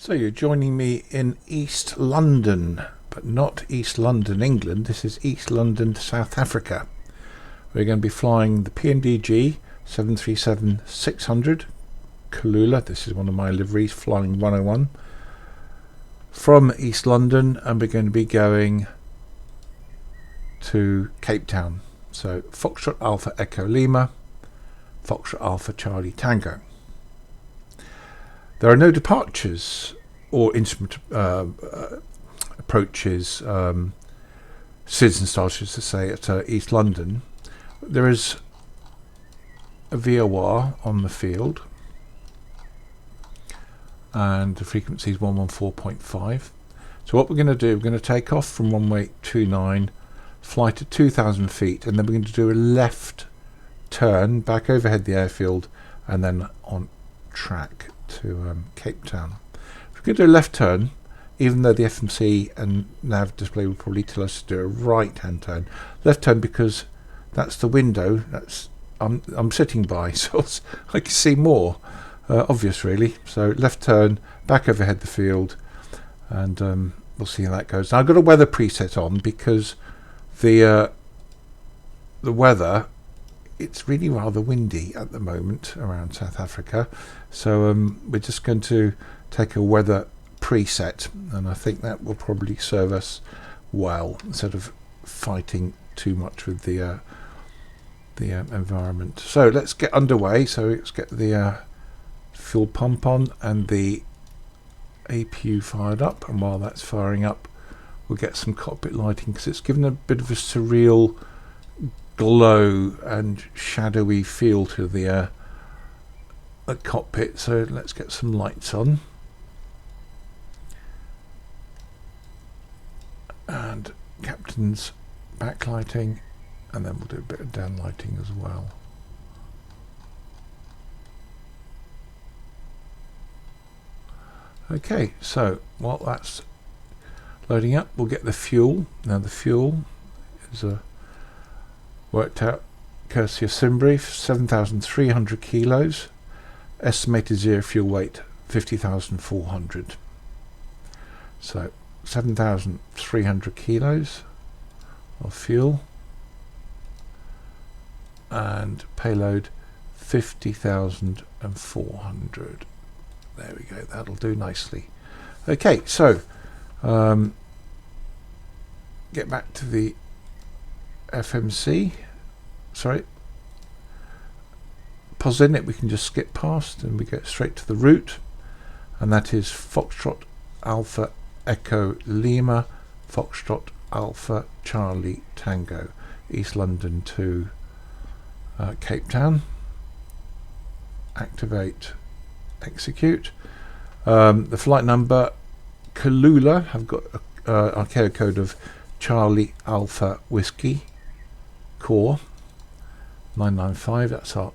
So you're joining me in East London, but not East London, England. This is East London, South Africa. We're going to be flying the PMDG 737-600 Kulula. This is one of my liveries, flying 101 from East London, and we're going to be going to Cape Town. So Foxtrot Alpha Echo Lima, Foxtrot Alpha Charlie Tango. There are no departures or instrument approaches, citizen starters to say, at East London. There is a VOR on the field, and the frequency is 114.5. So what we're going to do, we're going to take off from runway 29, fly to 2,000 feet, and then we're going to do a left turn back overhead the airfield, and then on track to Cape Town. If we're going to do a left turn, even though the FMC and nav display will probably tell us to do a right hand turn, left turn because that's the window that's I'm sitting by, so I can see more. Obvious really. So left turn back overhead the field, and we'll see how that goes. Now I've got a weather preset on because the weather, it's really rather windy at the moment around South Africa, so we're just going to take a weather preset, and I think that will probably serve us well instead of fighting too much with the environment. So let's get underway. So let's get the fuel pump on and the APU fired up, and while that's firing up we'll get some cockpit lighting because it's given a bit of a surreal glow and shadowy feel to the cockpit. So let's get some lights on and captain's backlighting, and then we'll do a bit of downlighting as well. Okay, so while that's loading up, we'll get the fuel. Now the fuel is worked out courtesy of SimBrief, 7,300 kilos, estimated zero fuel weight 50,400. So 7,300 kilos of fuel and payload 50,400. There we go, that'll do nicely. Okay, so get back to the FMC. Sorry, Posinet we can just skip past and we get straight to the route, and that is Foxtrot Alpha Echo Lima, Foxtrot Alpha Charlie Tango, East London to Cape Town. Activate, execute. The flight number Kulula have got a archaeo code of Charlie Alpha Whiskey Core 995. That's our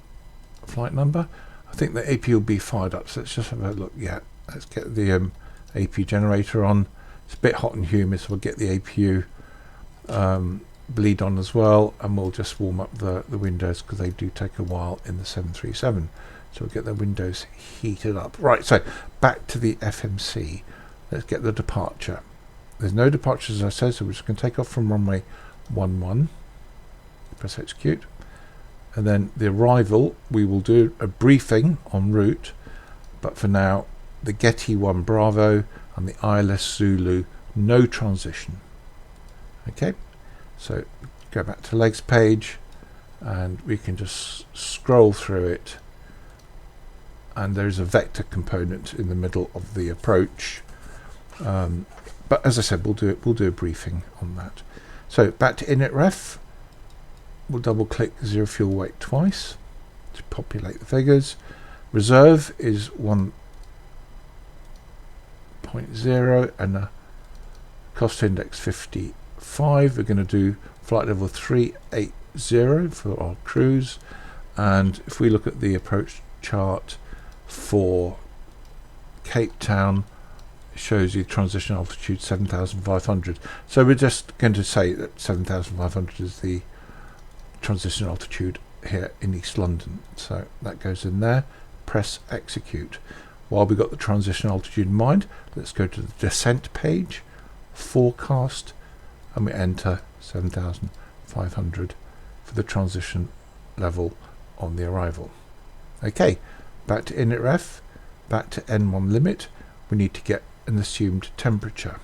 flight number. I think the AP will be fired up, so let's just have a look. Yeah, let's get the AP generator on. It's a bit hot and humid, so we'll get the APU bleed on as well, and we'll just warm up the windows because they do take a while in the 737. So we'll get the windows heated up. Right, so back to the FMC. Let's get the departure. There's no departures, as I said, so we're just going to take off from runway 11. Press execute. And then the arrival, we will do a briefing en route, but for now, the Getty 1 Bravo and the ILS Zulu, no transition. Okay, so go back to legs page, and we can just scroll through it. And there's a vector component in the middle of the approach, but as I said, we'll do a briefing on that. So back to init ref, we'll double click zero fuel weight twice to populate the figures. Reserve is 1.0 and a cost index 55. We're going to do flight level 380 for our cruise, and if we look at the approach chart for Cape Town, it shows you transition altitude 7,500. So we're just going to say that 7,500 is the transition altitude here in East London. So that goes in there. Press execute. while we've got the transition altitude in mind, let's go to the descent page, forecast, and we enter 7,500 for the transition level on the arrival. Okay, back to inlet ref, back to N1 limit. We need to get an assumed temperature.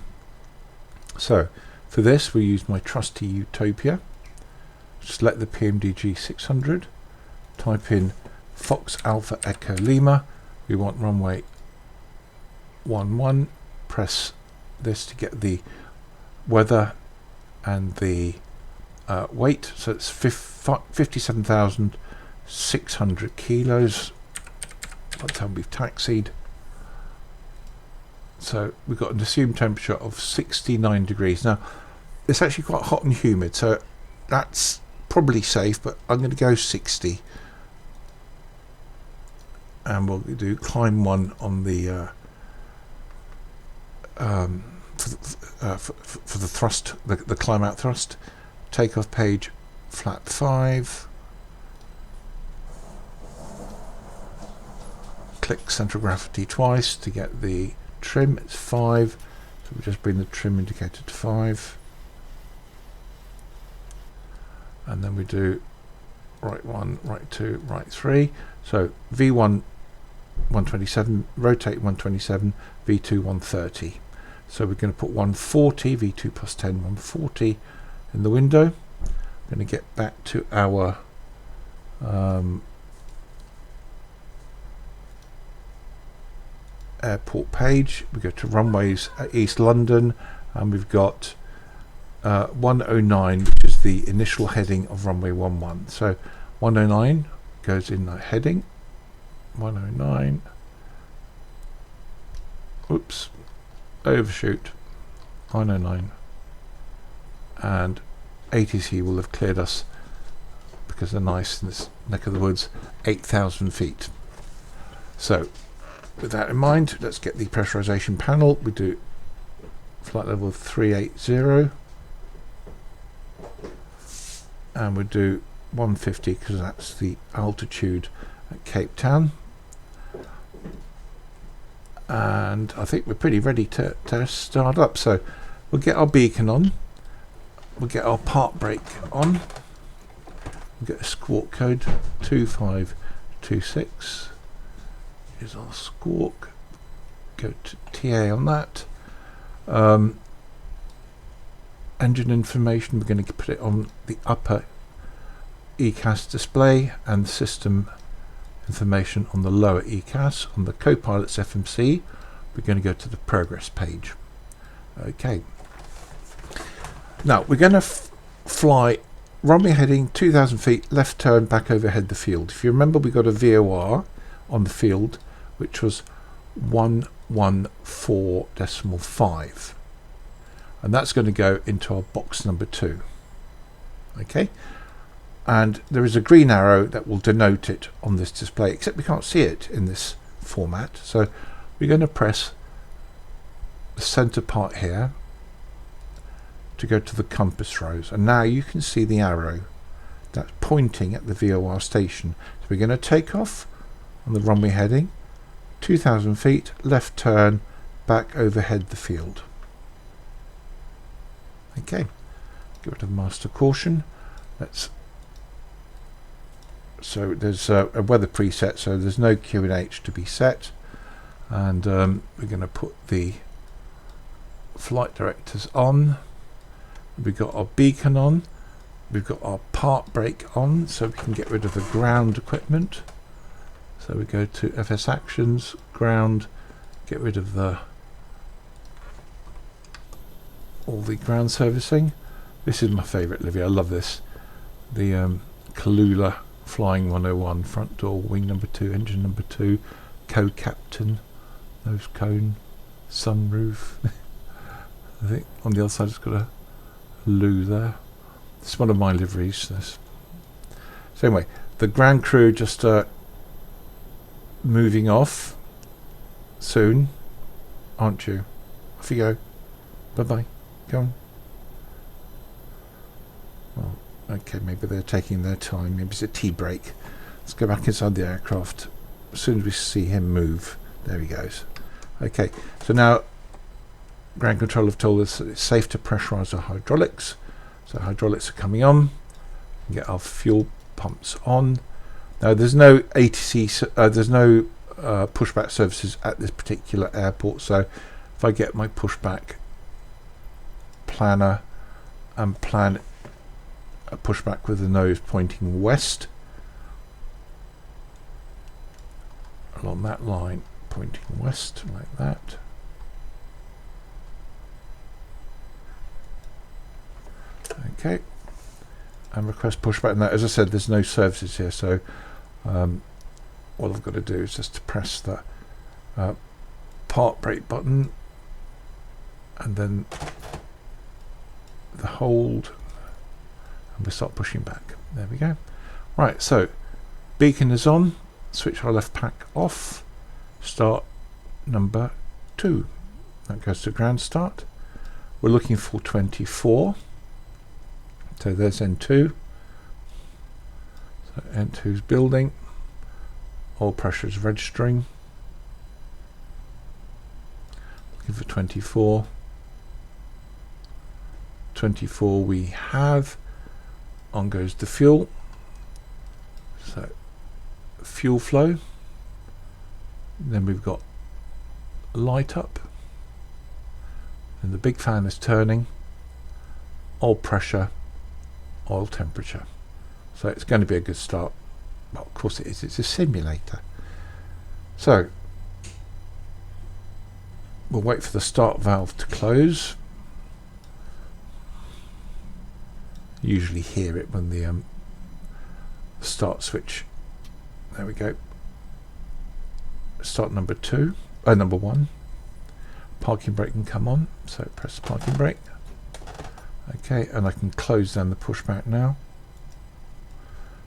So for this we use my trusty Utopia. Select the PMDG 600, type in Fox Alpha Echo Lima. We want runway 11, press this to get the weather and the weight, so it's 57,600 kilos. By the time we've taxied, so we've got an assumed temperature of 69 degrees. Now it's actually quite hot and humid, so that's probably safe, but I'm going to go 60, and we'll do climb 1 on the for the thrust, the climb out thrust. Takeoff page, flap 5, click central gravity twice to get the trim. It's 5, so we just bring the trim indicator to 5, and then we do right 1, right 2, right 3. So V1 127, rotate 127, V2 130. So we're going to put 140, V2 plus 10, 140 in the window. I'm going to get back to our airport page. We go to runways at East London, and we've got 109, which is the initial heading of runway 11. So 109 goes in the heading. 109. Oops. Overshoot. 109. And ATC will have cleared us, because they're nice in this neck of the woods, 8,000 feet. So with that in mind, let's get the pressurization panel. We do flight level 380, and we do 150 because that's the altitude at Cape Town. And I think we're pretty ready to start up. So we'll get our beacon on, we'll get our part brake on, we'll get a squawk code 2526. Here's our squawk, go to TA on that. Engine information, we're going to put it on the upper ECAS display, and system information on the lower ECAS. On the co-pilot's FMC, we're going to go to the progress page. Okay, now we're going to fly runway heading 2,000 feet, left turn, back overhead the field. If you remember, we got a VOR on the field which was 114.5, and that's going to go into our box number 2. Okay, and there is a green arrow that will denote it on this display, except we can't see it in this format. So we're going to press the center part here to go to the compass rose, and now you can see the arrow that's pointing at the VOR station. So we're going to take off on the runway heading 2,000 feet, left turn, back overhead the field. Okay, get rid of master caution. So there's a weather preset, so there's no QNH to be set, and we're going to put the flight directors on. We've got our beacon on, we've got our part brake on, so we can get rid of the ground equipment. So we go to FS actions, ground, get rid of all the ground servicing. This is my favourite, Livy, I love this. The Kulula Flying 101, front door, wing number 2, engine number 2, co-captain, nose cone, sunroof. I think on the other side it's got a loo there. It's one of my liveries, this. So anyway, the ground crew just moving off soon, aren't you? Off you go. Bye-bye. Go on. Well, okay, maybe they're taking their time. Maybe it's a tea break. Let's go back inside the aircraft. As soon as we see him move, There he goes. Okay, so now ground control have told us that it's safe to pressurise our hydraulics. So hydraulics are coming on. We get our fuel pumps on. Now there's no ATC, there's no pushback services at this particular airport. So if I get my pushback planner and plan a pushback with the nose pointing west along that line, pointing west like that. Okay, and request pushback. Now, as I said, there's no services here, so all I've got to do is just to press the park brake button and then the hold, and we start pushing back. There we go. Right, so beacon is on. Switch our left pack off. Start number 2. That goes to ground start. We're looking for 24. So there's N2. So N2's building. Oil pressure is registering. Looking for 24. 24 we have. On goes the fuel. So fuel flow. Then we've got light up. And the big fan is turning. Oil pressure. Oil temperature. So it's going to be a good start. Well, of course it is. It's a simulator. So we'll wait for the start valve to close. Usually hear it when the start switch. There we go. Start number 1. Parking brake can come on. So press the parking brake. Okay, and I can close down the pushback now.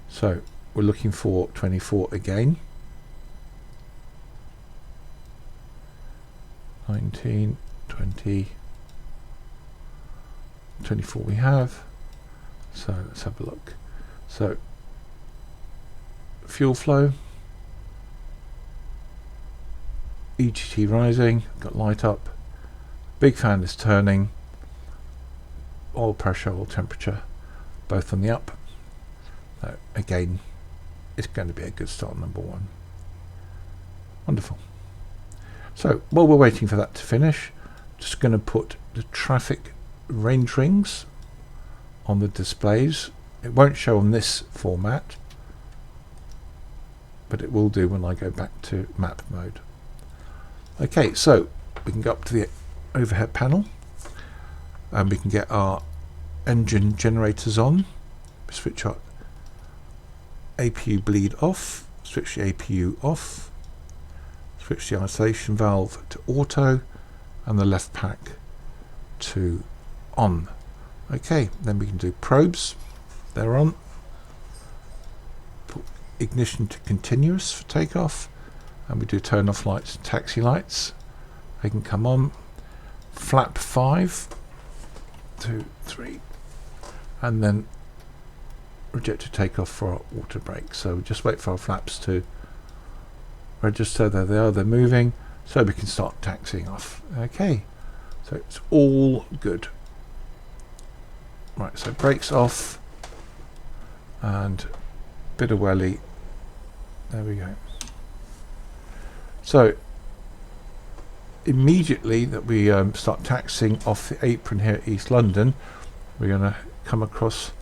So we're looking for 24 again. 19, 20, 24 we have. So let's have a look. So fuel flow, EGT rising, got light up, big fan is turning, oil pressure, oil temperature, both on the up. Again, it's going to be a good start, number 1. Wonderful. So while we're waiting for that to finish, just going to put the traffic range rings on the displays. It won't show on this format, but it will do when I go back to map mode. Okay, so we can go up to the overhead panel and we can get our engine generators on. Switch our APU bleed off, switch the APU off, switch the isolation valve to auto and the left pack to on. Okay, then we can do probes. They're on. Put ignition to continuous for takeoff, and we do turn off lights and taxi lights. They can come on. Flap 5, 2, 3, and then reject to takeoff for our auto brake. So just wait for our flaps to register. There they are, they're moving, so we can start taxiing off. Okay, so it's all good. Right, so brakes off and bit of welly. There we go. So immediately that we start taxiing off the apron here at East London, we're going to come across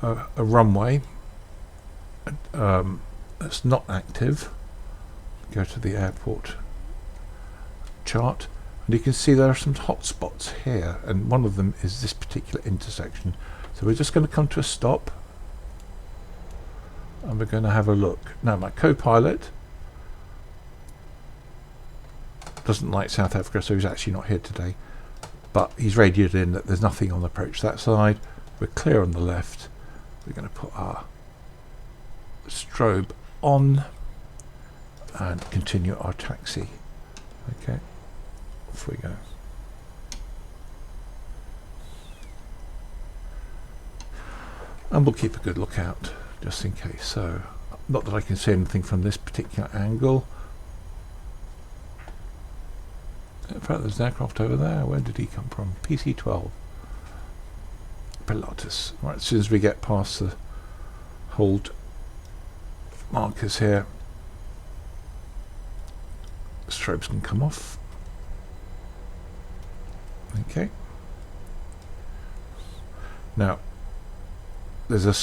a runway that's not active. Go to the airport chart, and you can see there are some hot spots here, and one of them is this particular intersection. So we're just going to come to a stop and we're going to have a look. Now my co-pilot doesn't like South Africa, so he's actually not here today, but he's radioed in that there's nothing on the approach that side. We're clear on the left. We're going to put our strobe on and continue our taxi. Okay, off we go. And we'll keep a good lookout just in case. So not that I can see anything from this particular angle, In fact, there's an aircraft over there. Where did he come from? PC-12. Pilatus. Right, as soon as we get past the hold markers here, strobes can come off. Okay. Now, there's a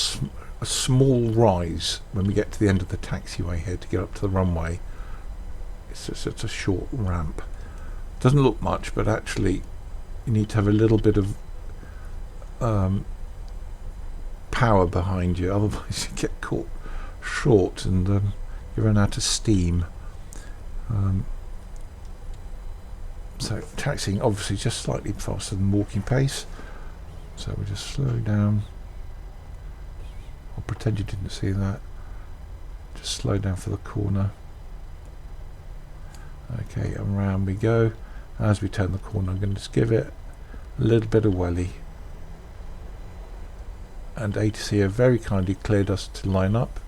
small rise when we get to the end of the taxiway here to get up to the runway. It's a short ramp. Doesn't look much, but actually you need to have a little bit of power behind you, otherwise you get caught short and you run out of steam. So taxiing obviously just slightly faster than walking pace, so we just slow down. I'll pretend you didn't see that. Just slow down for the corner. Okay, and round we go. As we turn the corner, I'm going to just give it a little bit of welly. And ATC have very kindly cleared us to line up.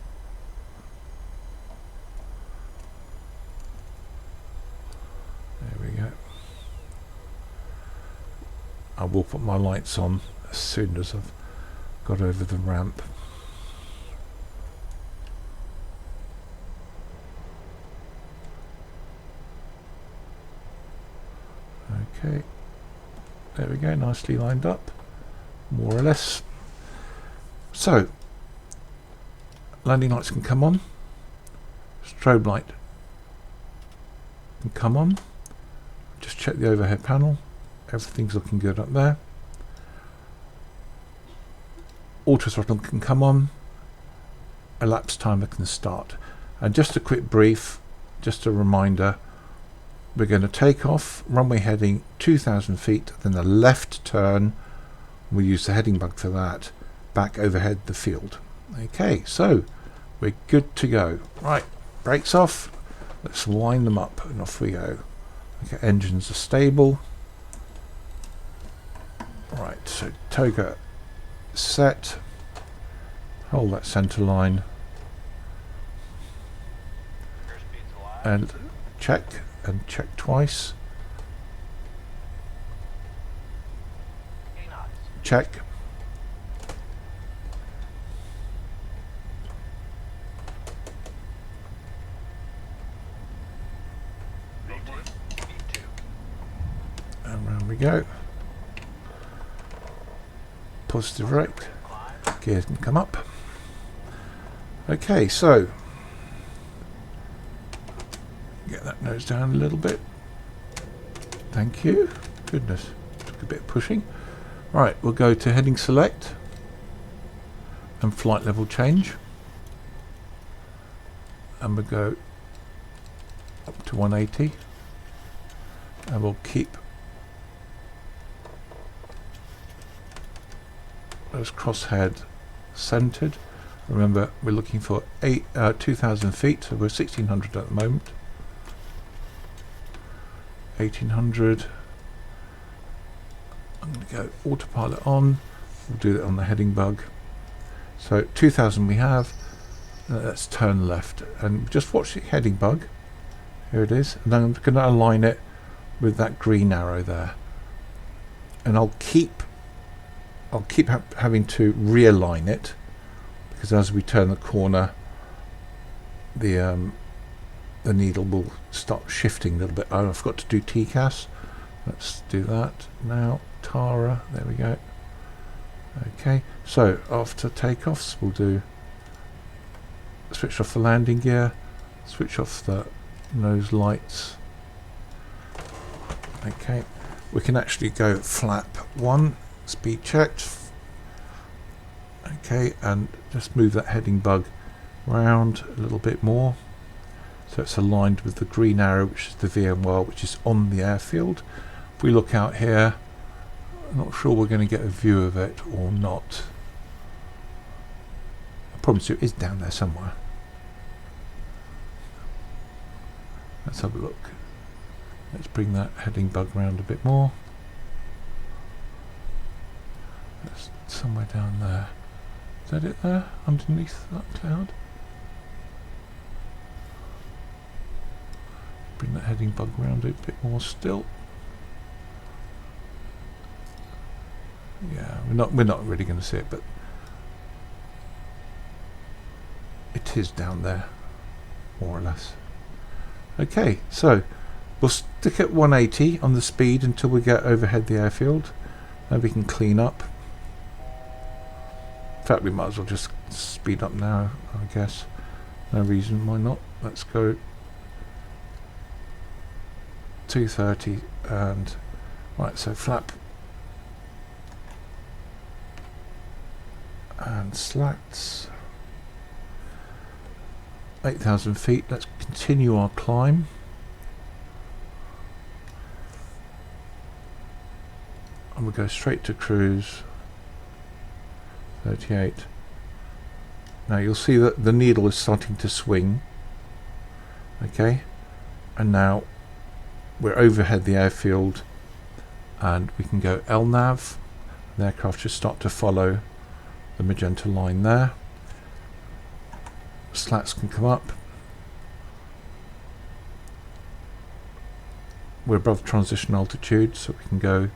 There we go. I will put my lights on as soon as I've got over the ramp. Okay, there we go, nicely lined up, more or less. So, landing lights can come on, strobe light can come on. Just check the overhead panel, everything's looking good up there. Auto throttle can come on, elapsed timer can start. And just a quick brief, just a reminder, we're going to take off, runway heading 2,000 feet, then a left turn. We'll use the heading bug for that. Back overhead the field. Okay, so we're good to go. Right, brakes off. Let's wind them up and off we go. Okay, engines are stable. Right, so toga set. Hold that center line. And check. And check twice. Check. And round we go. Positive rate. Gears can come up. Okay, so get that nose down a little bit. Thank you. Goodness, took a bit of pushing. Right, we'll go to heading select and flight level change. And we'll go up to 180. And we'll keep those crosshead centered. Remember, we're looking for 2,000 feet, so we're 1,600 at the moment. 1,800. I'm going to go autopilot on. We'll do that on the heading bug. So 2,000 we have. Let's turn left and just watch the heading bug. Here it is, and I'm going to align it with that green arrow there. And I'll keep having to realign it, because as we turn the corner, the needle will start shifting a little bit. Oh, I forgot to do TCAS. Let's do that now. Tara, there we go. Okay, so after takeoffs, we'll do switch off the landing gear, switch off the nose lights. Okay, we can actually go flap 1, speed checked. Okay, and just move that heading bug round a little bit more, so it's aligned with the green arrow, which is the VMware, which is on the airfield. If we look out here, I'm not sure we're going to get a view of it or not. I promise you it is down there somewhere. Let's have a look. Let's bring that heading bug round a bit more. That's somewhere down there. Is that it there, underneath that cloud? Bring that heading bug round a bit more still. Yeah, we're not really going to see it, but it is down there, more or less. Okay, so we'll stick at 180 on the speed until we get overhead the airfield. Then we can clean up. In fact, we might as well just speed up now, I guess. No reason why not. Let's go 230 and right, so flap and slats. 8,000 feet. Let's continue our climb. And we'll go straight to cruise. 38. Now you'll see that the needle is starting to swing. Okay, and now we're overhead the airfield, and we can go LNAV. The aircraft should start to follow the magenta line there. Slats can come up. We're above transition altitude, so we can go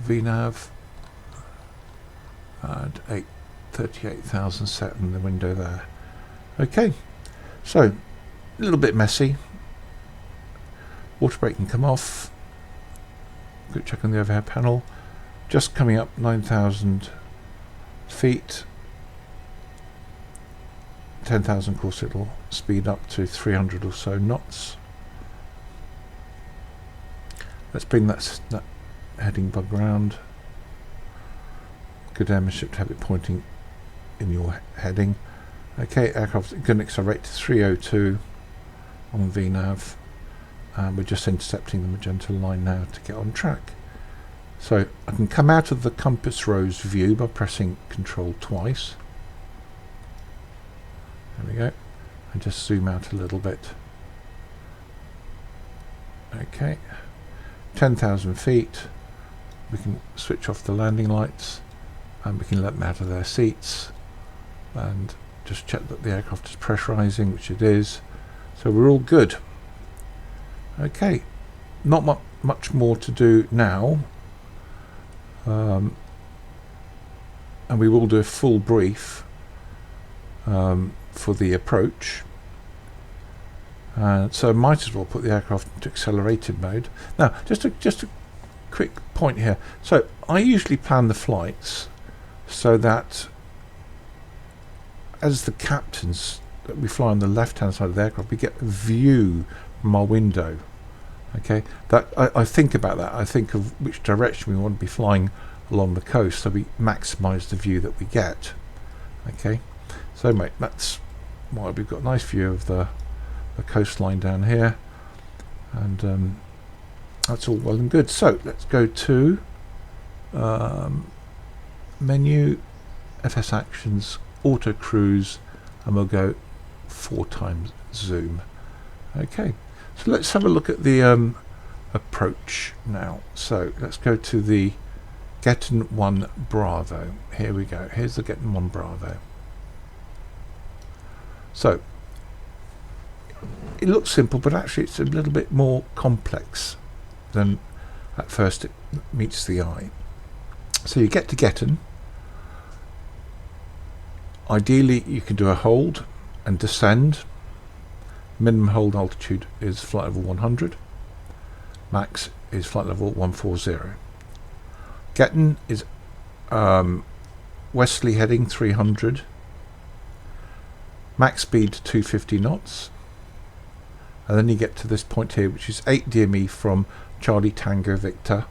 VNAV and 38,000 set in the window there. Okay, so a little bit messy. Water brake can come off. Quick check on the overhead panel. Just coming up 9,000 feet. 10,000, of course it'll speed up to 300 or so knots. Let's bring that heading bug round. Good airmanship to have it pointing in your heading. Okay, aircraft going to accelerate to 302 on VNAV, and we're just intercepting the magenta line now to get on track. So I can come out of the compass rose view by pressing Control twice. There we go, and just zoom out a little bit. Okay, 10,000 feet. We can switch off the landing lights, and we can let them out of their seats, and just check that the aircraft is pressurizing, which it is. So we're all good. Okay, not much more to do now, and we will do a full brief for the approach. So I might as well put the aircraft into accelerated mode. Now, just a quick point here. So I usually plan the flights so that as the captains that we fly on the left hand side of the aircraft, we get a view from our window. Okay, that I think about that. I think of which direction we want to be flying along the coast, so we maximize the view that we get. Okay, so mate, that's why we've got a nice view of the coastline down here, and that's all well and good. So let's go to menu, FS actions, auto cruise, and we'll go 4 times zoom. Okay, so let's have a look at the approach now. So let's go to the GETEN 1 Bravo. Here we go. Here's the GETEN 1 Bravo. So it looks simple, but actually it's a little bit more complex than at first it meets the eye. So you get to GETEN. Ideally you can do a hold and descend. Minimum hold altitude is flight level 100. Max is flight level 140. GETEN is westerly heading 300. Max speed 250 knots. And then you get to this point here, which is 8 DME from Charlie Tango Victor,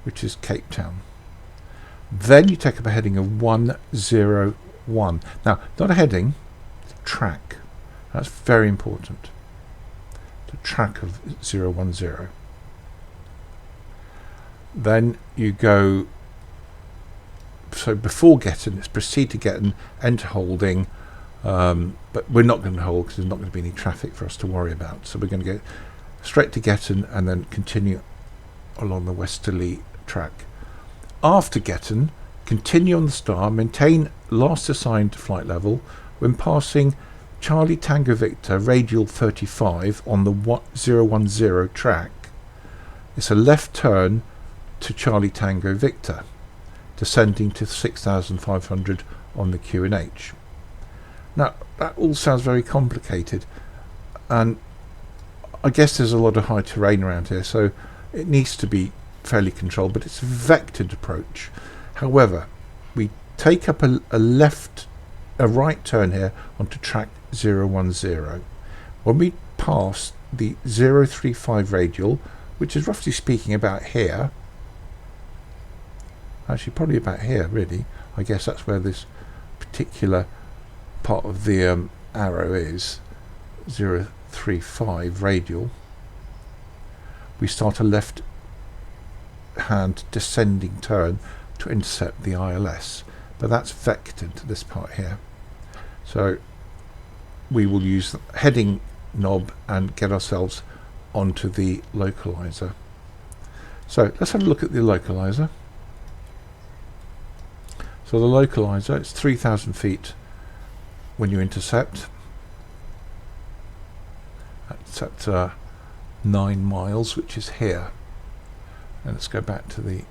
which is Cape Town. Then you take up a heading of 101. Now, not a heading, it's a track. That's very important. The track of 010. Then you go, so before GETEN, it's proceed to GETEN, enter holding, but we're not going to hold because there's not going to be any traffic for us to worry about. So we're going to go straight to GETEN and then continue along the westerly track. After GETEN, continue on the star, maintain last assigned flight level when passing Charlie Tango Victor radial 35 on the 010 track. It's a left turn to Charlie Tango Victor, descending to 6,500 on the QNH. Now that all sounds very complicated, and I guess there's a lot of high terrain around here, so it needs to be fairly controlled, but it's a vectored approach. However, we take up a right turn here onto track 010. When we pass the 035 radial, which is roughly speaking about here, actually probably about here really, I guess that's where this particular part of the arrow is, 035 radial, we start a left hand descending turn to intercept the ILS, but that's vectored to this part here. So we will use the heading knob and get ourselves onto the localizer. So let's have a look at the localizer. So the localizer, it's 3,000 feet when you intercept. That's at 9 miles, which is here. And let's go back to the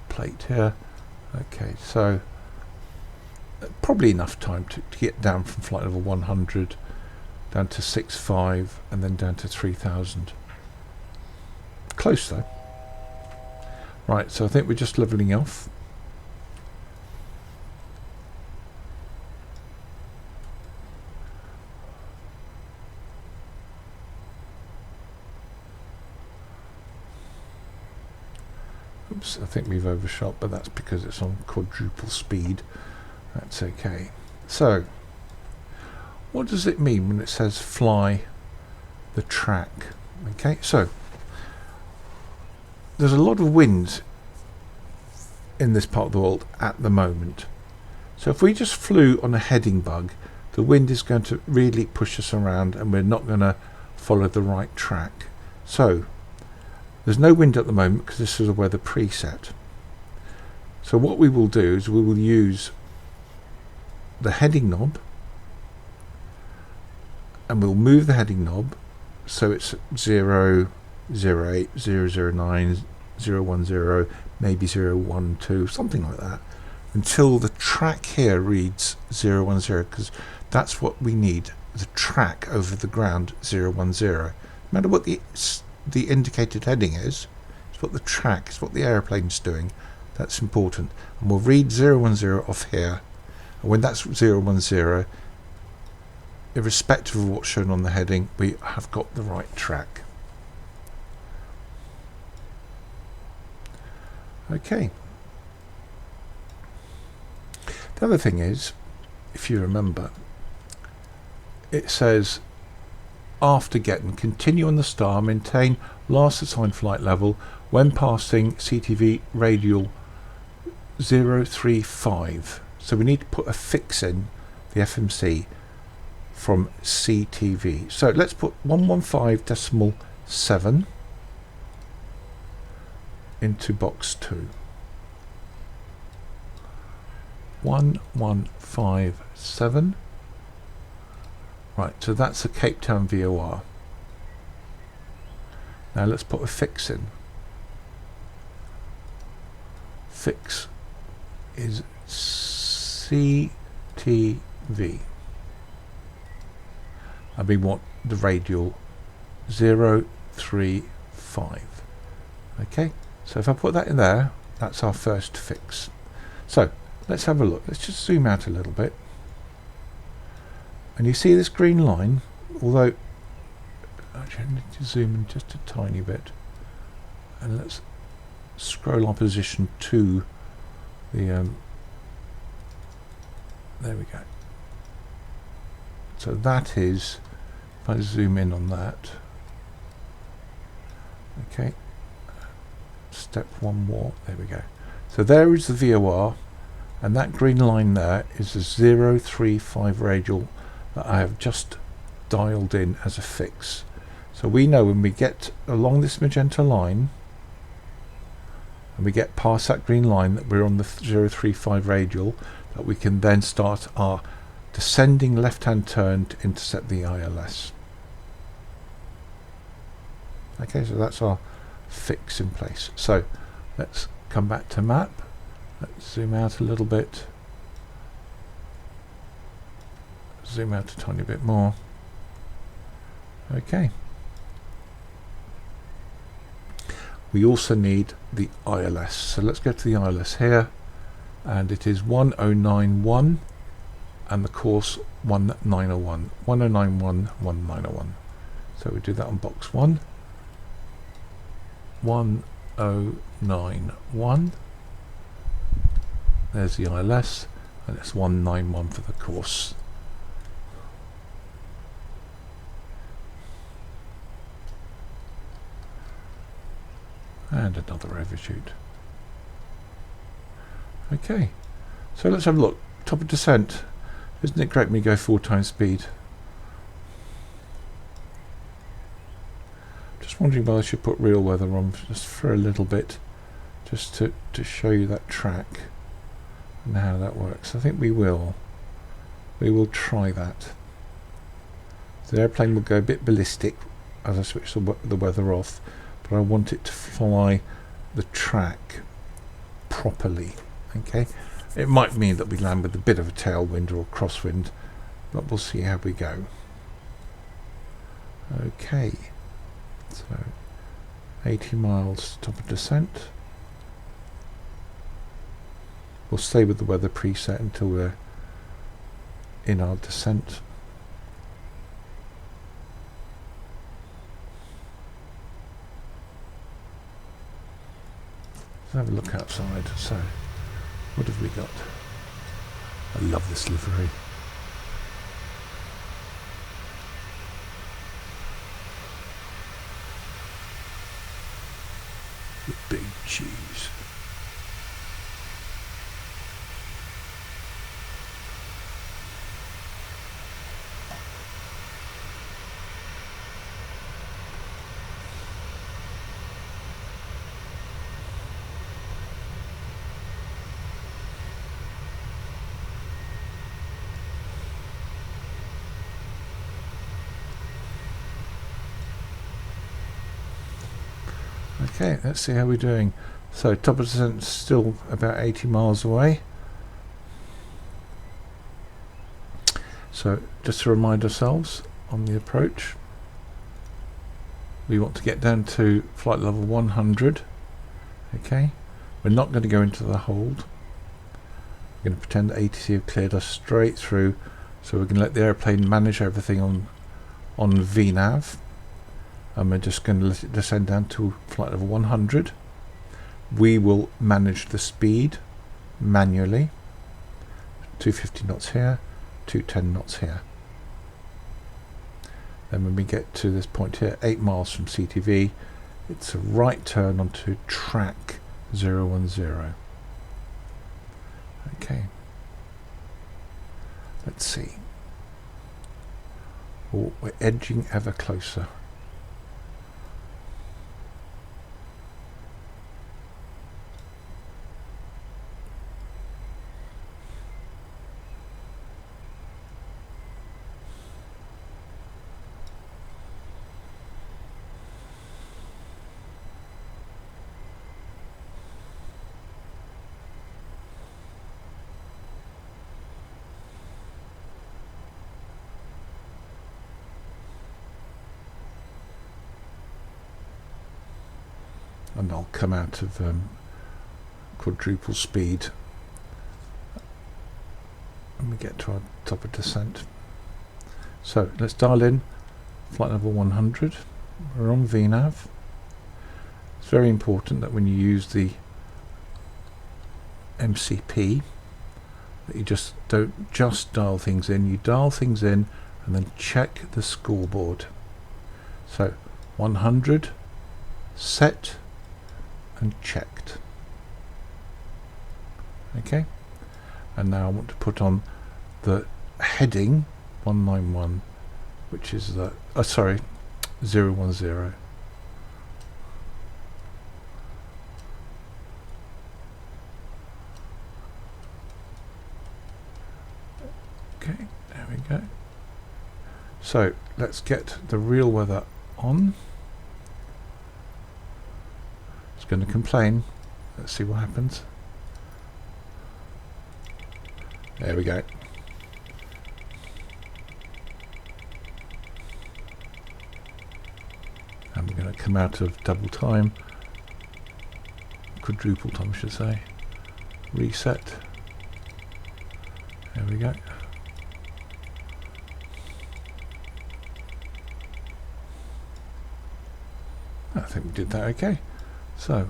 plate here. Okay, so probably enough time to get down from flight level 100 down to 6.5 and then down to 3,000. Close though. Right, so I think we're just leveling off. Oops, I think we've overshot, but that's because it's on quadruple speed. That's okay. So, what does it mean when it says fly the track? Okay, so there's a lot of wind in this part of the world at the moment. So if we just flew on a heading bug, the wind is going to really push us around and we're not going to follow the right track. So there's no wind at the moment because this is a weather preset. So what we will do is we will use the heading knob and we'll move the heading knob so it's 0, 08, 009, 010, maybe 012, something like that, until the track here reads 010, because that's what we need, the track over the ground 010. No matter what the indicated heading is, it's what the track, it's what the aeroplane's doing. That's important. And we'll read 010 off here, and when that's 010, irrespective of what's shown on the heading, we have got the right track. Okay. The other thing is, if you remember, it says after GETEN, continue on the star, maintain last assigned flight level when passing CTV radial 035. So we need to put a fix in the FMC from CTV. So let's put 115.7 into box 2. 1157. Right, so that's a Cape Town VOR. Now let's put a fix in. Fix is CTV. And we want the radial 035. Okay, so if I put that in there, that's our first fix. So let's have a look. Let's just zoom out a little bit. And you see this green line, although actually I need to zoom in just a tiny bit. And let's scroll our position to the there we go. So that is, if I zoom in on that, okay, step one more, there we go. So there is the VOR, and that green line there is the 035 radial that I have just dialed in as a fix. So we know when we get along this magenta line and we get past that green line that we're on the 035 radial, that we can then start our descending left-hand turn to intercept the ILS. Okay, so that's our fix in place. So let's come back to map. Let's zoom out a little bit. Zoom out a tiny bit more. Okay. We also need the ILS. So let's go to the ILS here, and it is 1091 and the course 1901. 1091, 1901. So we do that on box 1. 1091. There's the ILS, and it's 191 for the course. And another overshoot. Okay, so let's have a look. Top of descent. Isn't it great when you go 4 times speed? Just wondering whether I should put real weather on just for a little bit, just to show you that track and how that works. I think we will. We will try that. The airplane will go a bit ballistic as I switch the weather off, but I want it to fly the track properly. Okay, it might mean that we land with a bit of a tailwind or a crosswind, but we'll see how we go. Okay, so 80 miles top of descent. We'll stay with the weather preset until we're in our descent. Let's have a look outside. So, what have we got? I love this livery. The big cheese. Okay, let's see how we're doing. So top of descent still about 80 miles away. So just to remind ourselves on the approach, we want to get down to flight level 100. Okay, we're not going to go into the hold. We're going to pretend that ATC have cleared us straight through, so we're going to let the airplane manage everything on VNAV. And we're just going to let it descend down to flight level 100. We will manage the speed manually. 250 knots here, 210 knots here. Then when we get to this point here, 8 miles from CTV, it's a right turn onto track 010. Okay. Let's see. Oh, we're edging ever closer. And I'll come out of quadruple speed when we get to our top of descent. So let's dial in flight level 100. We're on VNAV. It's very important that when you use the MCP that you just don't just dial things in, you dial things in and then check the scoreboard. So 100 set and checked. Okay, and now I want to put on the heading 191, which is the 010. Okay, go. So let's get the real weather on. It's going to complain. Let's see what happens. There we go. And we're going to come out of double time, quadruple time I should say, reset. There we go. I think we did that okay. So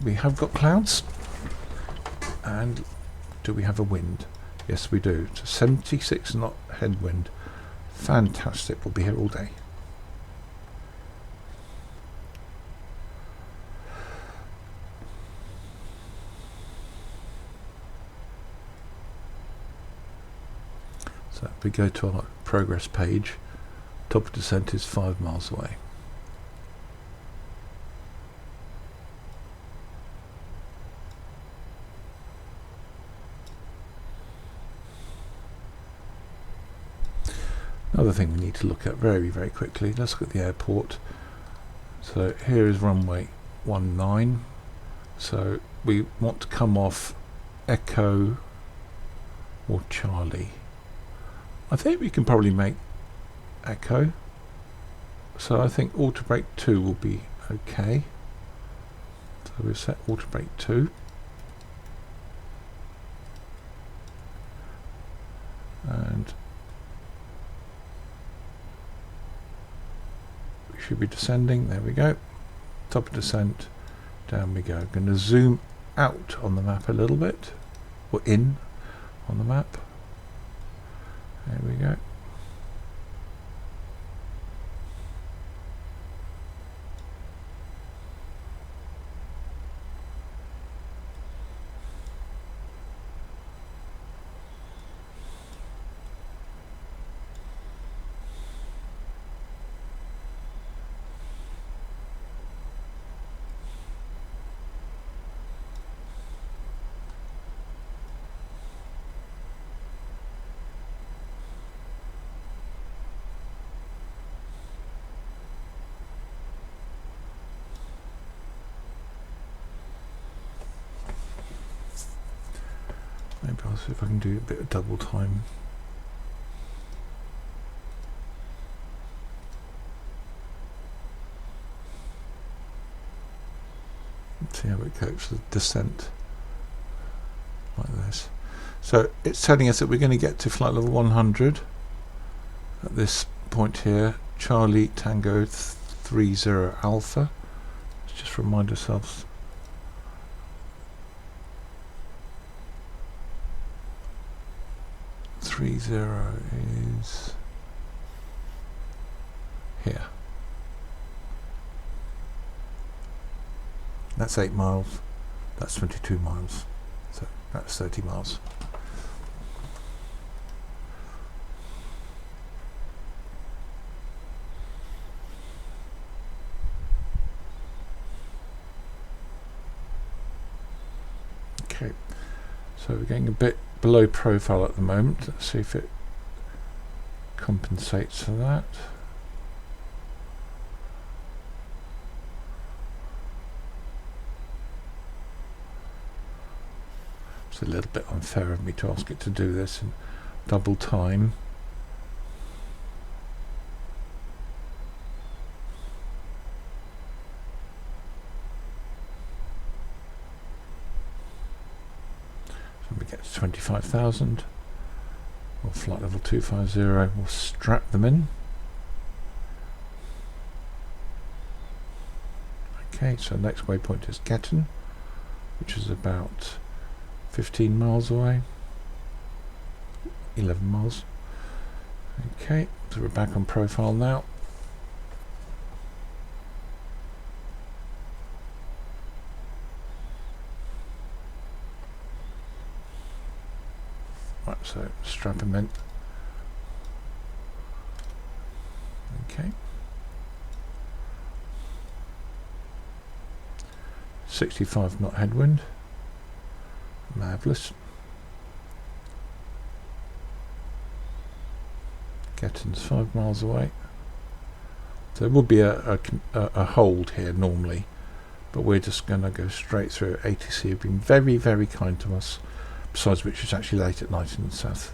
we have got clouds, and do we have a wind? Yes we do. It's a 76 knot headwind. Fantastic, we'll be here all day. So if we go to our progress page, top of descent is 5 miles away. Another thing we need to look at very, very quickly, let's look at the airport. So here is runway 19. So we want to come off Echo or Charlie. I think we can probably make Echo. So I think auto brake 2 will be okay. So we'll set auto brake 2. And should be descending. There we go. Top of descent. Down we go. Going to zoom out on the map a little bit, or in on the map. There we go. Maybe I'll see if I can do a bit of double time. Let's see how it copes with descent like this. So it's telling us that we're going to get to flight level 100 at this point here. Charlie Tango 30 Alpha. Let's just remind ourselves. Zero is here. That's 8 miles. That's 22 miles. So that's 30 miles. Okay. So we're getting a bit below profile at the moment. Let's see if it compensates for that. It's a little bit unfair of me to ask it to do this in double time. We get to 25,000. We'll flight level 250. We'll strap them in. Okay, so next waypoint is GETEN, which is about 15 miles away. 11 miles. Okay, so we're back on profile now. Right, so strap them in. Okay. 65 knot headwind. Marvellous. GETEN's 5 miles away. There would be a hold here normally, but we're just going to go straight through. ATC have been very, very kind to us, besides which it's actually late at night in South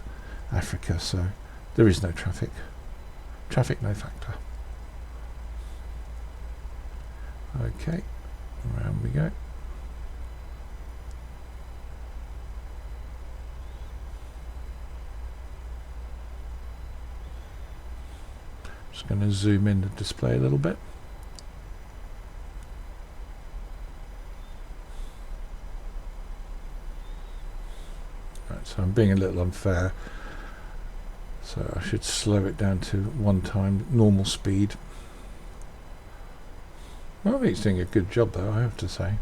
Africa, so there is no traffic. Traffic no factor. Okay, around we go. Just going to zoom in the display a little bit. Right, so I'm being a little unfair, so I should slow it down to 1 time normal speed. Well, I think it's doing a good job though, I have to say.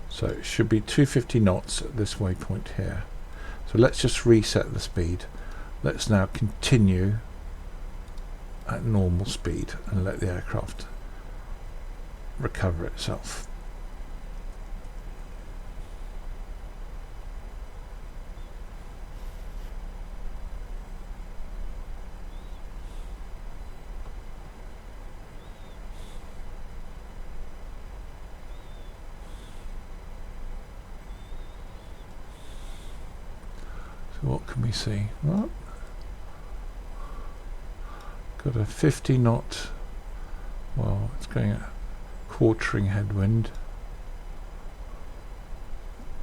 So it should be 250 knots at this waypoint here. So let's just reset the speed. Let's now continue at normal speed and let the aircraft recover itself. What can we see? Well, got a 50 knot, well, it's going at quartering headwind.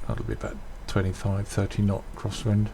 That'll be about 25-30 knot crosswind.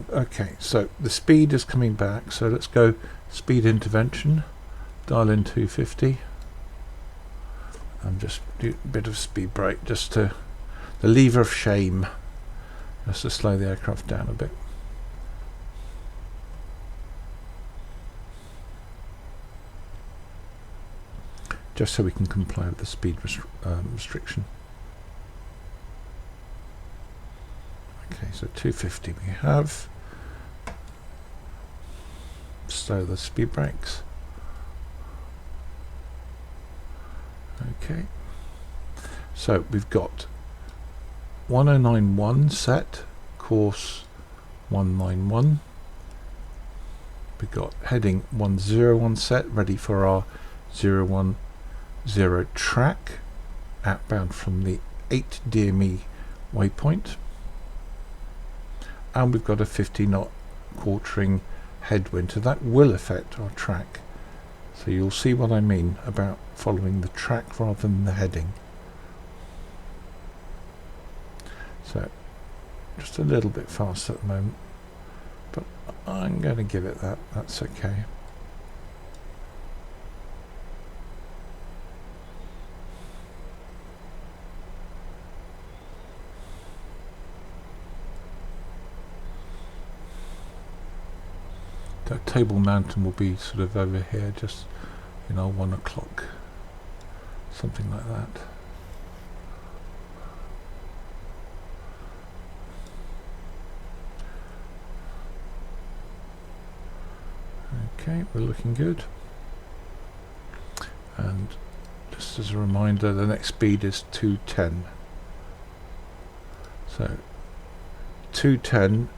Okay, so the speed is coming back, so let's go speed intervention, dial in 250 and just do a bit of speed brake, just to the lever of shame, just to slow the aircraft down a bit. Just so we can comply with the speed restriction. Okay, so 250 we have. Slow the speed brakes. Okay, so we've got 1091 set, course 191. We've got heading 101 set, ready for our 010 track, outbound from the 8 DME waypoint. And we've got a 50 knot quartering headwind, so that will affect our track. So you'll see what I mean about following the track rather than the heading. So just a little bit fast at the moment, but I'm going to give it that, that's okay. That Table Mountain will be sort of over here, just, you know, 1 o'clock, something like that. Okay, we're looking good. And just as a reminder, the next speed is 210. So 210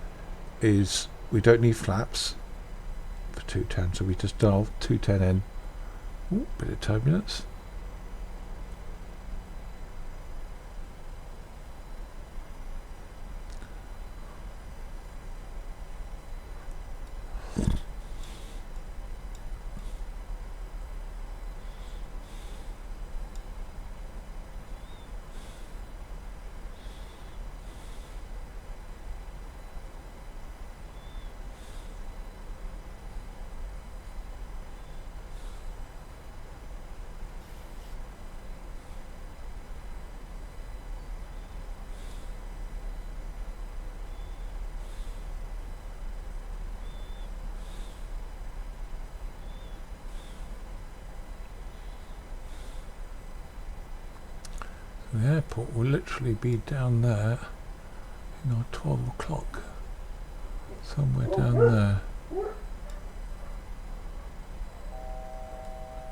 is, we don't need flaps for 210, so we just dial 210 in Ooh, bit of turbulence. The airport will literally be down there, 12 o'clock, somewhere down there.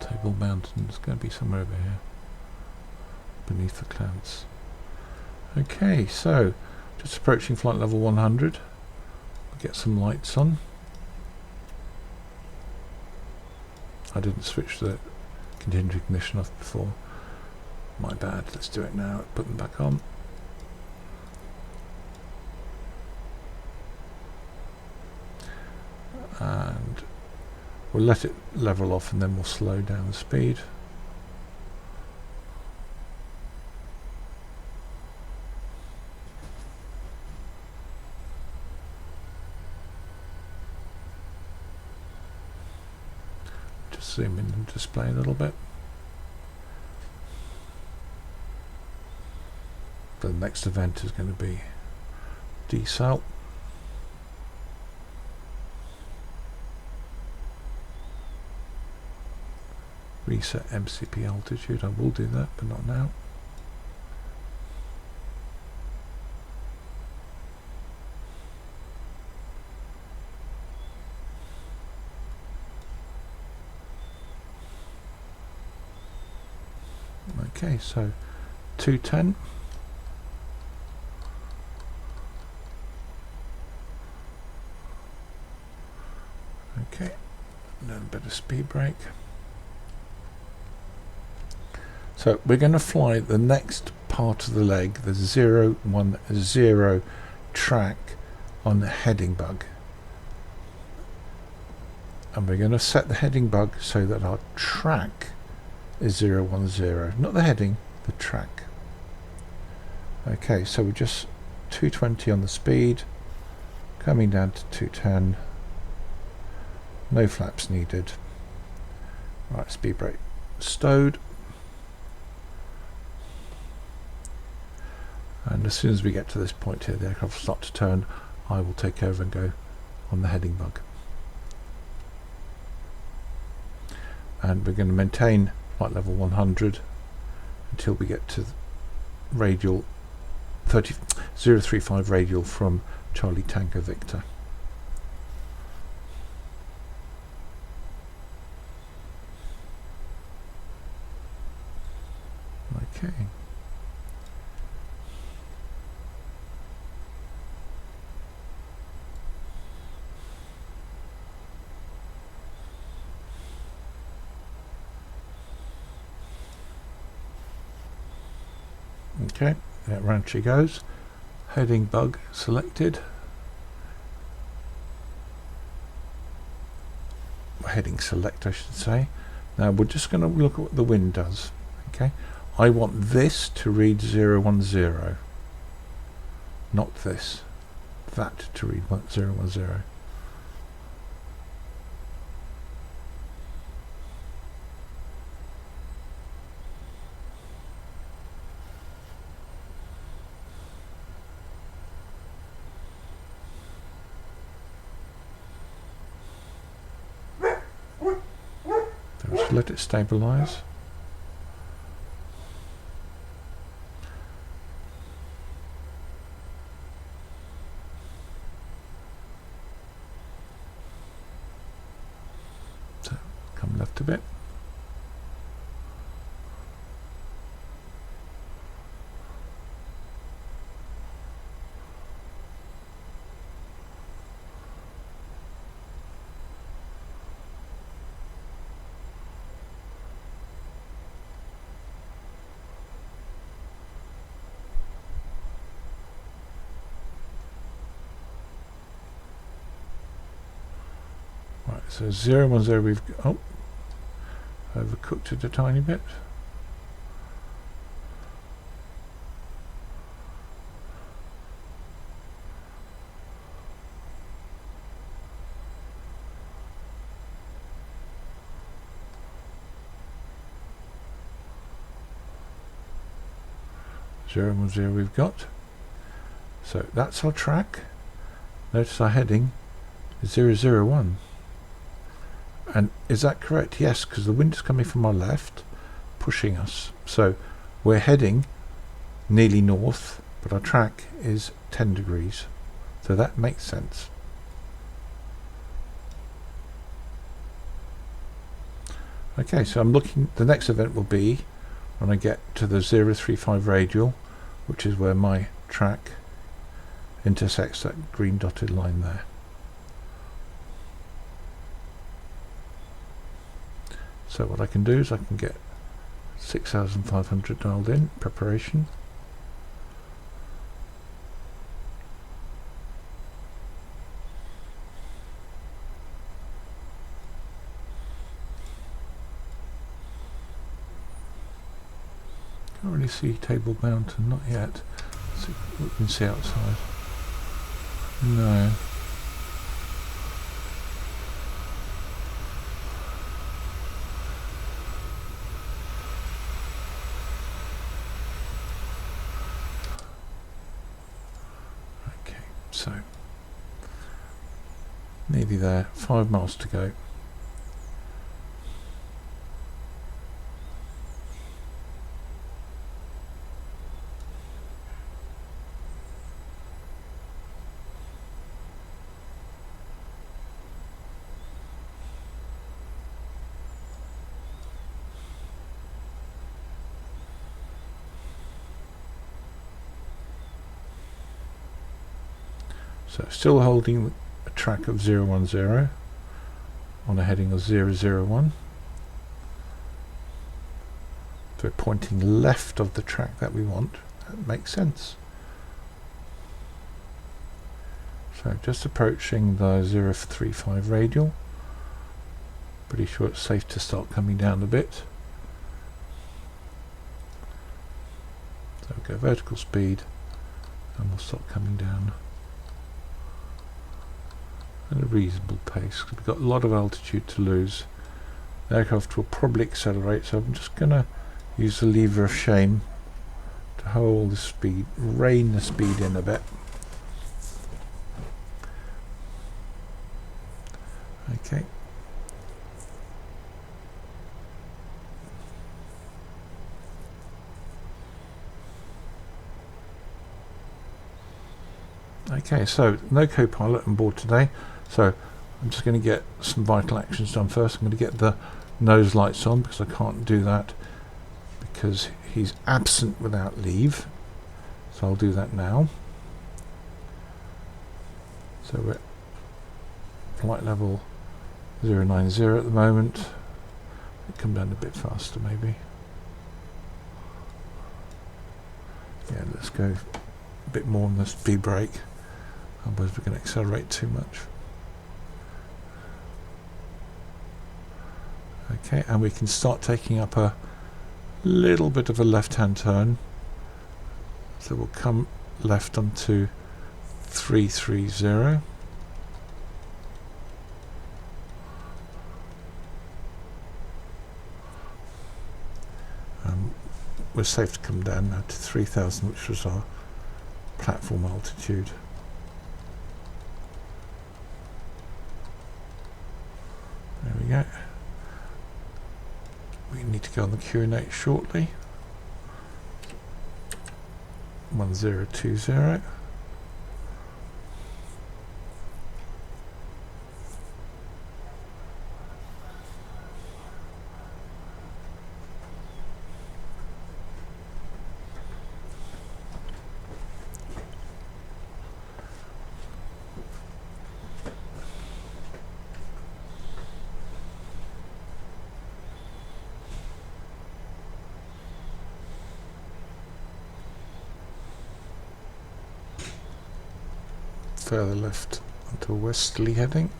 Table Mountain is going to be somewhere over here, beneath the clouds. Okay, so just approaching flight level 100. We'll get some lights on. I didn't switch the continuous ignition off before. My bad. Let's do it now. Put them back on. And we'll let it level off and then we'll slow down the speed. Just zoom in and display a little bit. The next event is going to be decel. Reset MCP altitude. I will do that, but not now. Okay, so 210. Okay, a little bit of speed brake. So we're going to fly the next part of the leg, the 010 track on the heading bug. And we're going to set the heading bug so that our track is 010, not the heading, the track. Okay, so we're just 220 on the speed, coming down to 210. No flaps needed. Right, speed brake stowed. And as soon as we get to this point here, the aircraft will start to turn. I will take over and go on the heading bug. And we're going to maintain flight level 100 until we get to radial 035 radial from Charlie Tango Victor. Okay. Okay, round she goes. Heading bug selected. Heading select, I should say. Now we're just going to look at what the wind does. Okay, I want this to read 010, not this. That to read 010. Just let it stabilize. So come left a bit. So 010 we've overcooked it a tiny bit. Zero we've got. So that's our track. Notice our heading is 001. And is that correct? Yes, because the wind is coming from our left, pushing us. So we're heading nearly north, but our track is 10 degrees. So that makes sense. Okay, so I'm looking, the next event will be when I get to the 035 radial, which is where my track intersects that green dotted line there. So what I can do is I can get 6,500 dialed in, preparation. Can't really see Table Mountain, not yet. Let's see what we can see outside. No. Okay, so nearly there, 5 miles to go. So still holding a track of 010 on a heading of 001. So we're pointing left of the track that we want. That makes sense. So just approaching the 035 radial. Pretty sure it's safe to start coming down a bit. So we'll go vertical speed and we'll start coming down at a reasonable pace, because we've got a lot of altitude to lose. The aircraft will probably accelerate, so I'm just going to use the lever of shame to hold the speed, rein the speed in a bit. Okay. Okay, so no co-pilot on board today, so I'm just going to get some vital actions done first. I'm going to get the nose lights on because I can't do that because he's absent without leave. So I'll do that now. So we're at flight level 090 at the moment. It'll come down a bit faster maybe. Yeah, let's go a bit more on the speed brake. Otherwise we're going to accelerate too much. Okay, and we can start taking up a little bit of a left-hand turn. So we'll come left onto 330. We're safe to come down now to 3,000, which was our platform altitude. There we go. We need to go on the Q&A shortly. 1020. Further left onto a westerly heading.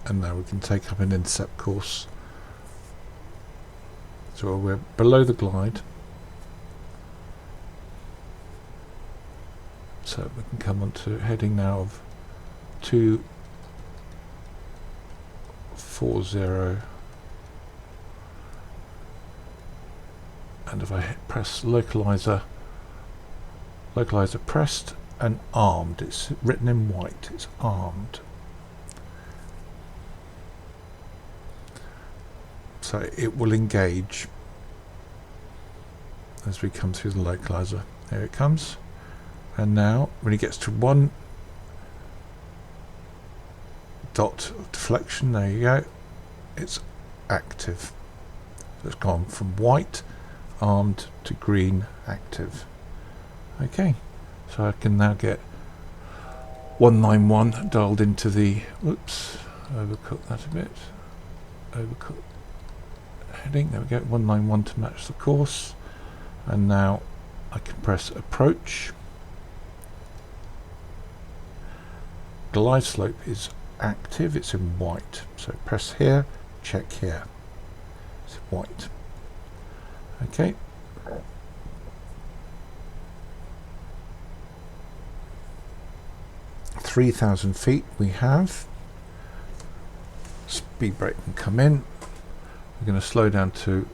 and now we can take up an intercept course. So we're below the glide, so we can come on to heading now of 240, and if I press localizer pressed and armed, it's written in white, it's armed. So it will engage as we come through the localizer. There it comes. And now when it gets to 1 dot of deflection, there you go, it's active. So it's gone from white armed to green active. Okay, so I can now get 191 dialed into the, whoops, overcooked that a bit, overcooked heading, there we go, 191 to match the course, and now I can press approach. Glide slope is active, it's in white, so press here, check here, it's white. Okay, (3,000 feet) we have. Speed brake can come in. We're going to slow down to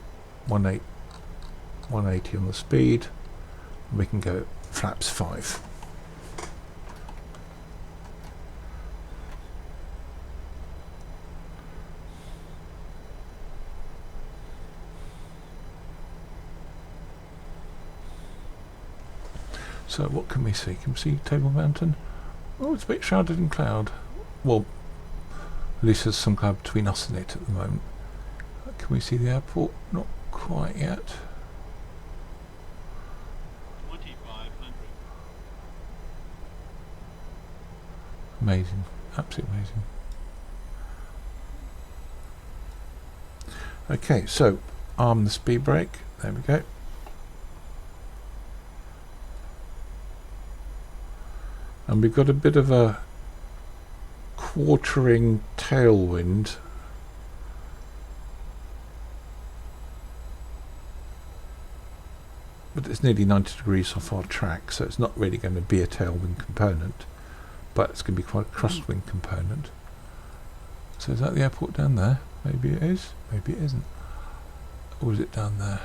180 on the speed, and we can go flaps 5. So what can we see? Can we see Table Mountain? Oh, it's a bit shrouded in cloud. Well, at least there's some cloud between us and it at the moment. Can we see the airport? Not quite yet. 2,500. Amazing, absolutely amazing. Okay, so arm the speed brake. There we go. And we've got a bit of a quartering tailwind. But it's nearly 90 degrees off our track, so it's not really going to be a tailwind component, but it's going to be quite a crosswind component. So is that the airport down there? Maybe it is, maybe it isn't. Or is it down there?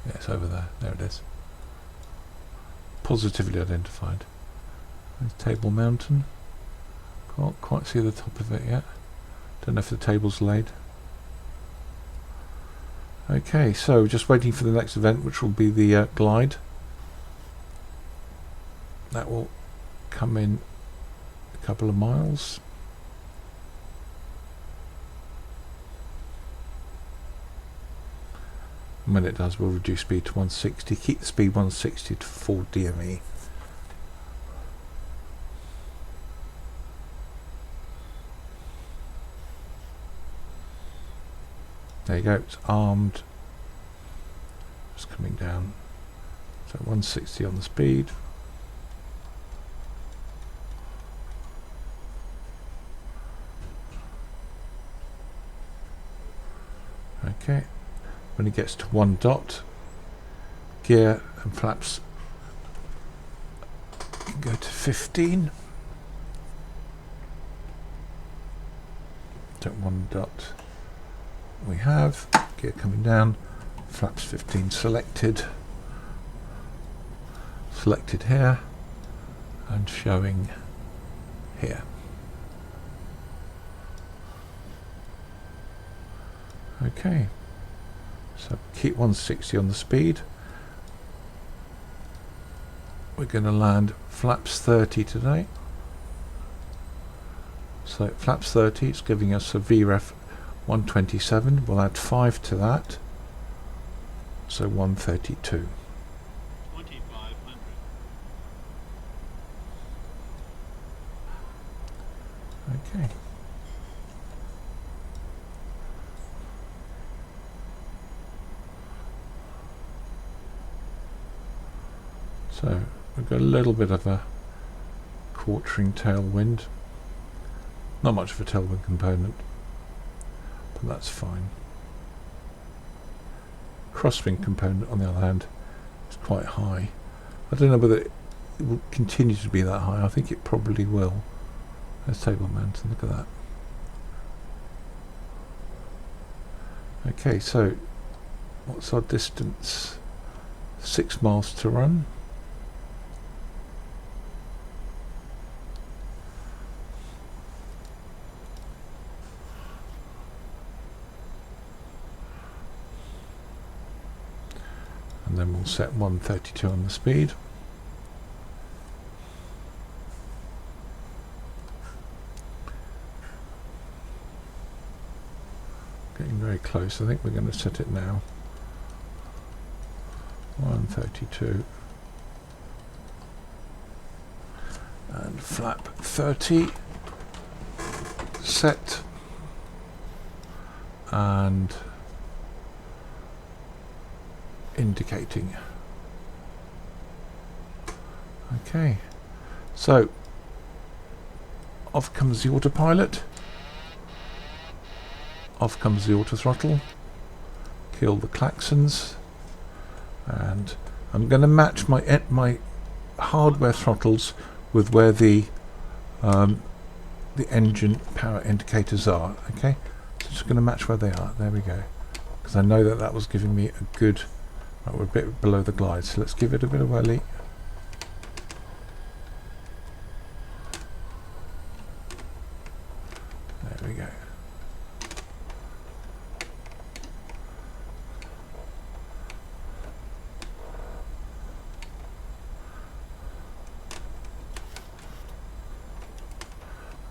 Yeah, it's over there. There it is. Positively identified. There's Table Mountain. Can't quite see the top of it yet. Don't know if the table's laid. Okay, so just waiting for the next event, which will be the glide. That will come in a couple of miles. And when it does, we'll reduce speed to 160, keep the speed 160 to full DME. There you go, it's armed. Just coming down. So 160 on the speed. Okay. When it gets to 1 dot, gear and flaps can go to 15. So 1 dot we have, gear coming down, flaps 15 selected here and showing here. Okay. So keep 160 on the speed. We're going to land flaps 30 today. So flaps 30, it's giving us a VREF 127. We'll add 5 to that. So 132. 2,500. Okay. So we've got a little bit of a quartering tailwind. Not much of a tailwind component, but that's fine. Crosswind component, on the other hand, is quite high. I don't know whether it will continue to be that high. I think it probably will. There's Table Mountain, look at that. Okay, so what's our distance? 6 miles to run. And then we'll set 132 on the speed. Getting very close. I think we're going to set it now. 132. And flap 30. Set. And indicating. Okay, so off comes the autopilot, off comes the auto throttle, kill the klaxons, and I'm going to match my hardware throttles with where the engine power indicators are. Okay, so just going to match where they are. There we go, because I know that that was giving me a good. Right, we're a bit below the glide, so let's give it a bit of whirly. There we go.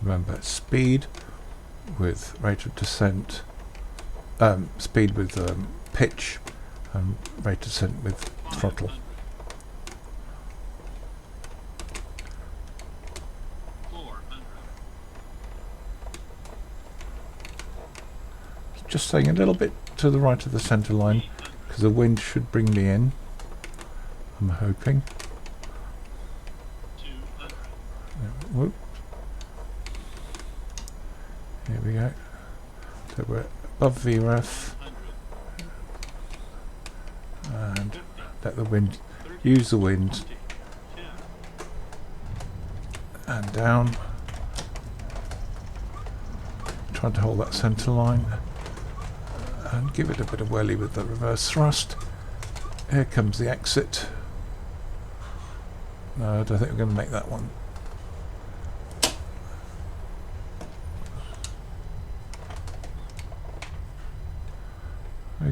Remember, speed with rate of descent, speed with pitch, and rate of descent with throttle. 400. Just staying a little bit to the right of the centre line, because the wind should bring me in, I'm hoping. 200. Whoop. Here we go. So we're above VREF, and let the wind, use the wind, 10. and down. Trying to hold that centre line, and give it a bit of whirly with the reverse thrust. Here comes the exit. No, I don't think we're going to make that one.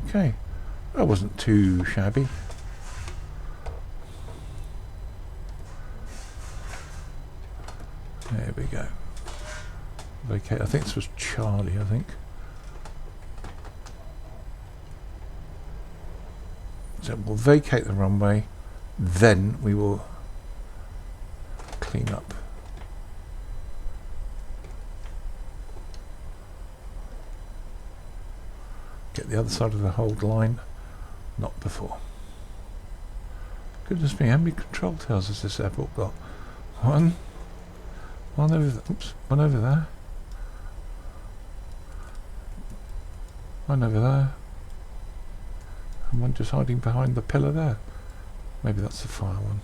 Okay, that wasn't too shabby. There we go. Okay, I think this was Charlie, I think. So we'll vacate the runway, then we will clean up. Get the other side of the hold line, not before. Goodness me, how many control towers has this airport got? One over there, oops, one over there. One over there. And one just hiding behind the pillar there. Maybe that's the fire one.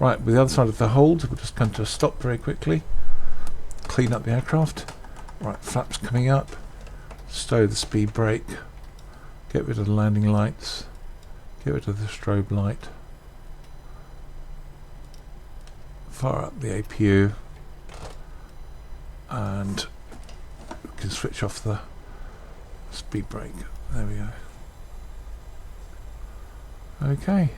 Right, with the other side of the hold, we'll just come to a stop very quickly. Clean up the aircraft. Right, flaps coming up. Stow the speed brake. Get rid of the landing lights. Get rid of the strobe light. Fire up the APU. And we can switch off the speed brake. There we go. Okay.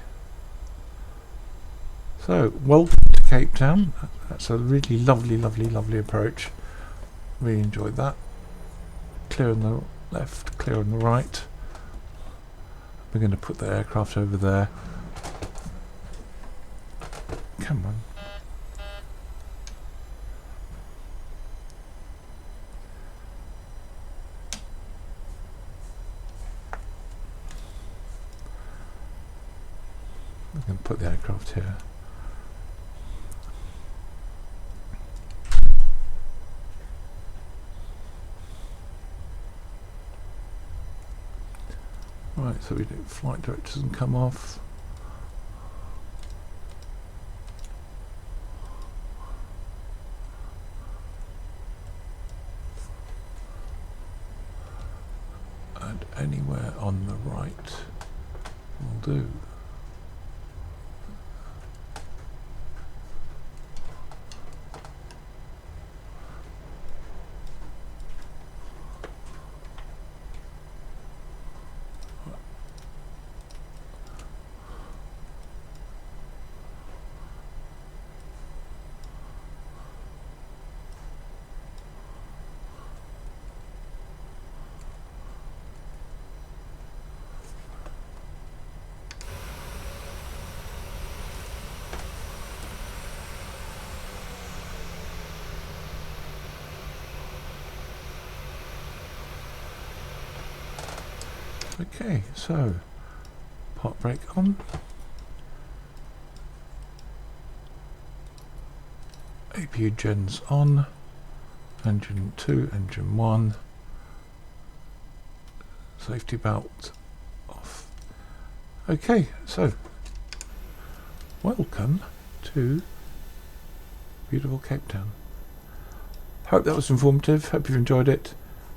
So, welcome to Cape Town. That's a really lovely approach. Really enjoyed that. Clear on the left, clear on the right. We're going to put the aircraft over there. Come on. We can put the aircraft here. Right, so we do flight director doesn't come off. And anywhere on the right will do. Okay, so part brake on. APU gens on. Engine 2, engine 1. Safety belt off. Okay, so welcome to beautiful Cape Town. Hope that was informative. Hope you've enjoyed it.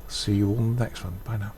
See you all in the next one. Bye now.